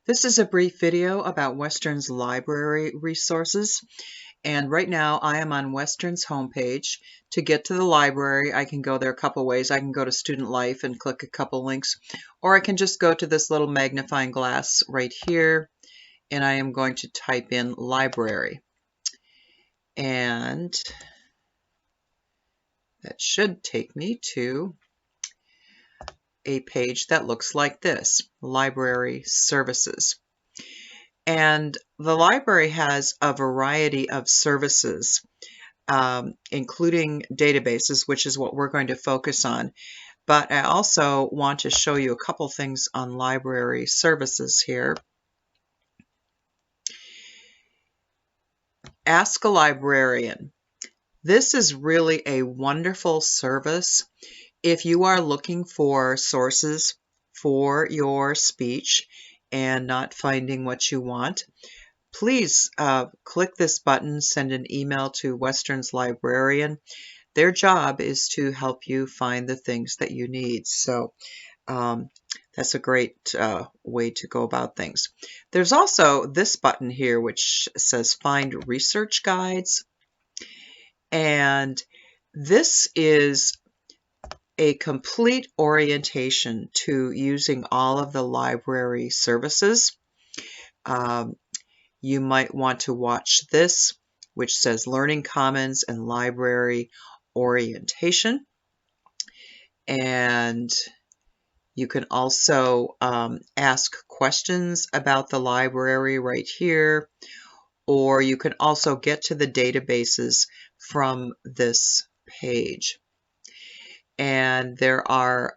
This is a brief video about Western's library resources, and right now I am on Western's homepage. To get to the library, I can go there a couple ways. I can go to Student Life and click a couple links, or I can just go to this little magnifying glass right here, and I am going to type in library. And that should take me to a page that looks like this, Library Services. And the library has a variety of services, including databases, which is what we're going to focus on. But I also want to show you a couple things on library services here. Ask a Librarian. This is really a wonderful service if you are looking for sources for your speech and not finding what you want. Please click this button, send an email to Western's librarian. Their job is to help you find the things that you need. So that's a great way to go about things. There's also this button here which says Find Research Guides. And this is a complete orientation to using all of the library services. You might want to watch this, which says Learning Commons and Library Orientation. And you can also ask questions about the library right here, or you can also get to the databases from this page. And there are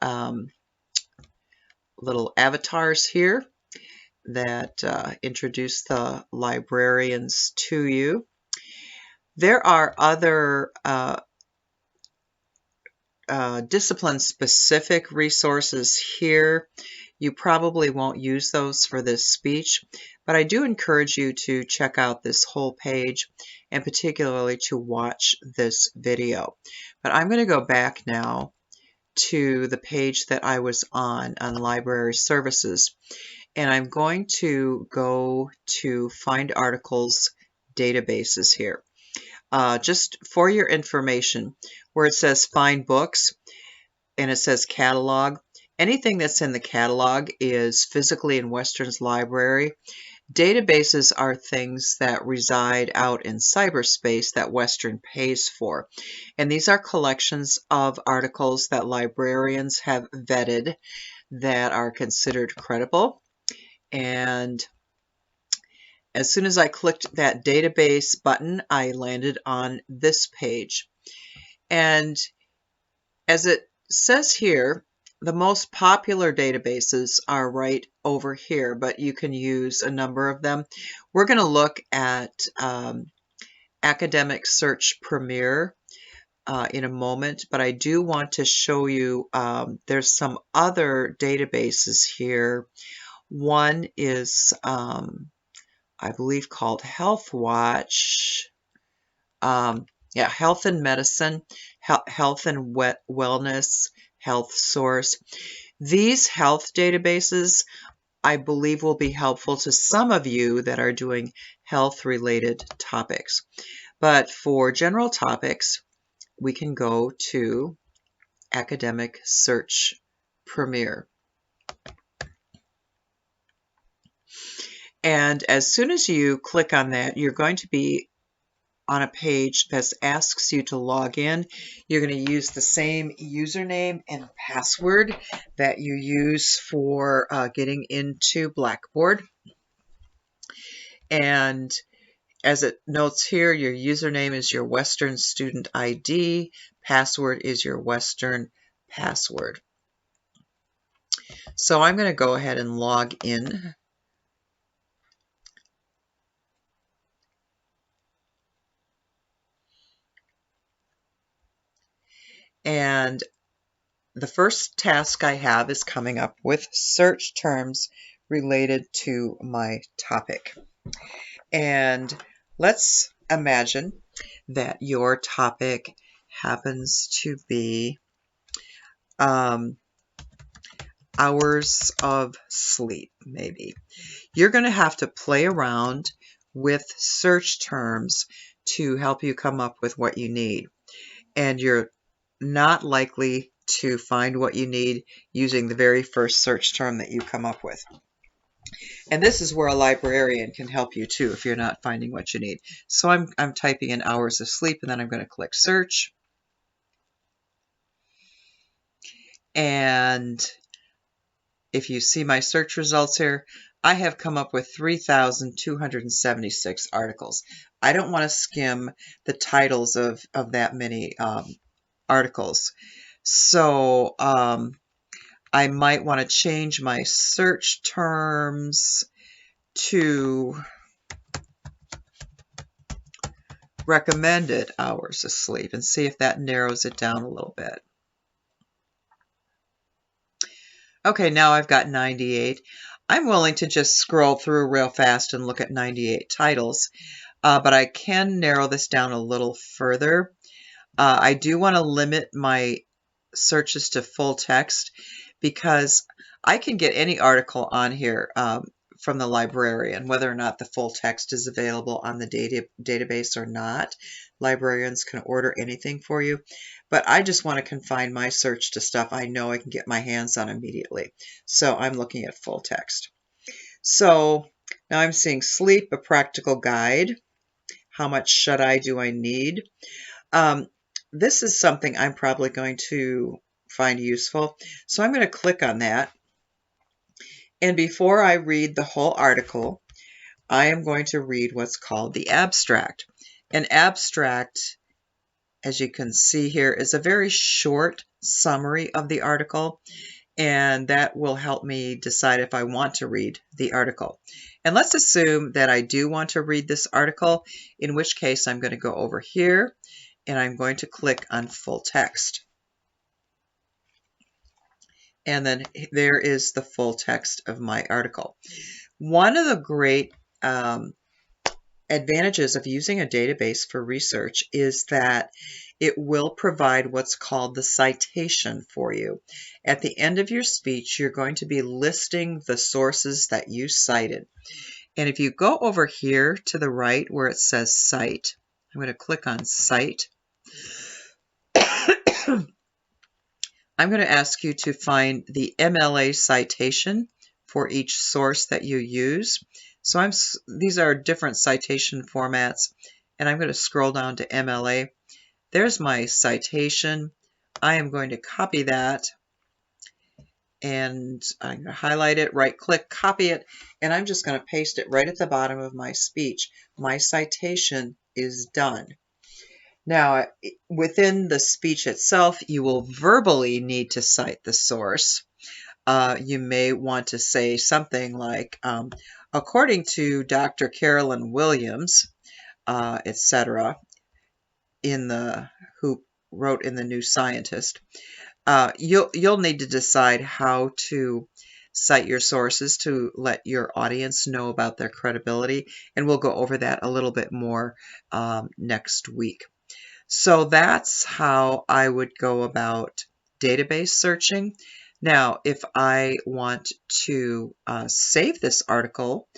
little avatars here that introduce the librarians to you. There are other discipline-specific resources here. You probably won't use those for this speech, but I do encourage you to check out this whole page and particularly to watch this video. But I'm going to go back now to the page that I was on library services, and I'm going to go to Find Articles Databases here. Just for your information, where it says Find Books and it says Catalog, anything that's in the catalog is physically in Western's library. Databases are things that reside out in cyberspace that Western pays for. And these are collections of articles that librarians have vetted that are considered credible. And as soon as I clicked that database button, I landed on this page. And as it says here, the most popular databases are right over here, but you can use a number of them. We're going to look at Academic Search Premier in a moment, but I do want to show you there's some other databases here. One is, I believe, called Health Watch. Yeah, Health and Medicine, Health and Wellness, Health Source. These health databases, I believe, will be helpful to some of you that are doing health-related topics. But for general topics, we can go to Academic Search Premier. And as soon as you click on that, you're going to be on a page that asks you to log in. You're going to use the same username and password that you use for getting into Blackboard. And as it notes here, your username is your Western Student ID, password is your Western password. So I'm going to go ahead and log in. And the first task I have is coming up with search terms related to my topic. And let's imagine that your topic happens to be hours of sleep, maybe. You're going to have to play around with search terms to help you come up with what you need. And you're not likely to find what you need using the very first search term that you come up with. And this is where a librarian can help you too if you're not finding what you need. So I'm typing in hours of sleep, and then I'm going to click search. And if you see my search results here, I have come up with 3,276 articles. I don't want to skim the titles of that many articles. So I might want to change my search terms to recommended hours of sleep and see if that narrows it down a little bit. Okay, now I've got 98. I'm willing to just scroll through real fast and look at 98 titles, but I can narrow this down a little further. I do want to limit my searches to full text because I can get any article on here from the librarian, whether or not the full text is available on the database or not. Librarians can order anything for you, but I just want to confine my search to stuff I know I can get my hands on immediately. So I'm looking at full text. So now I'm seeing sleep, a practical guide. How much shut-eye do I need? This is something I'm probably going to find useful. So I'm going to click on that. And before I read the whole article, I am going to read what's called the abstract. An abstract, as you can see here, is a very short summary of the article, and that will help me decide if I want to read the article. And let's assume that I do want to read this article, in which case I'm going to go over here and I'm going to click on full text. And then there is the full text of my article. One of the great advantages of using a database for research is that it will provide what's called the citation for you. At the end of your speech, you're going to be listing the sources that you cited. And if you go over here to the right where it says Cite, I'm going to click on Cite. I'm going to ask you to find the MLA citation for each source that you use. So these are different citation formats, and I'm going to scroll down to MLA. There's my citation. I am going to copy that, and I'm going to highlight it, right-click, copy it, and I'm just going to paste it right at the bottom of my speech. My citation is done. Now, within the speech itself, you will verbally need to cite the source. You may want to say something like, according to Dr. Carolyn Williams, etc., who wrote in the New Scientist. You'll need to decide how to cite your sources to let your audience know about their credibility, and we'll go over that a little bit more next week. So that's how I would go about database searching. Now, if I want to save this article,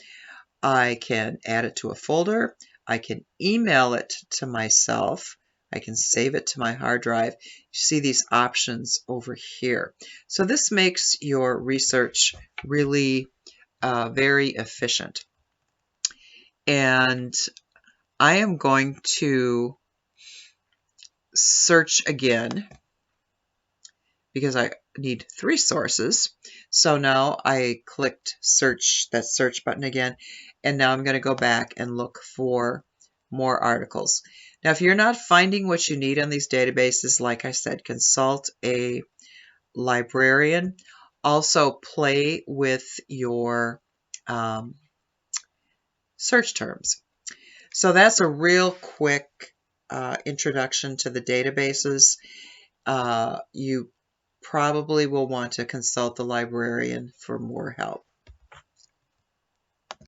I can add it to a folder. I can email it to myself. I can save it to my hard drive. You see these options over here. So this makes your research really very efficient. And I am going to search again because I need 3 sources. So now I clicked search, that search button again, and now I'm going to go back and look for more articles. Now, if you're not finding what you need on these databases, like I said, consult a librarian. Also play with your search terms. So that's a real quick introduction to the databases. You probably will want to consult the librarian for more help.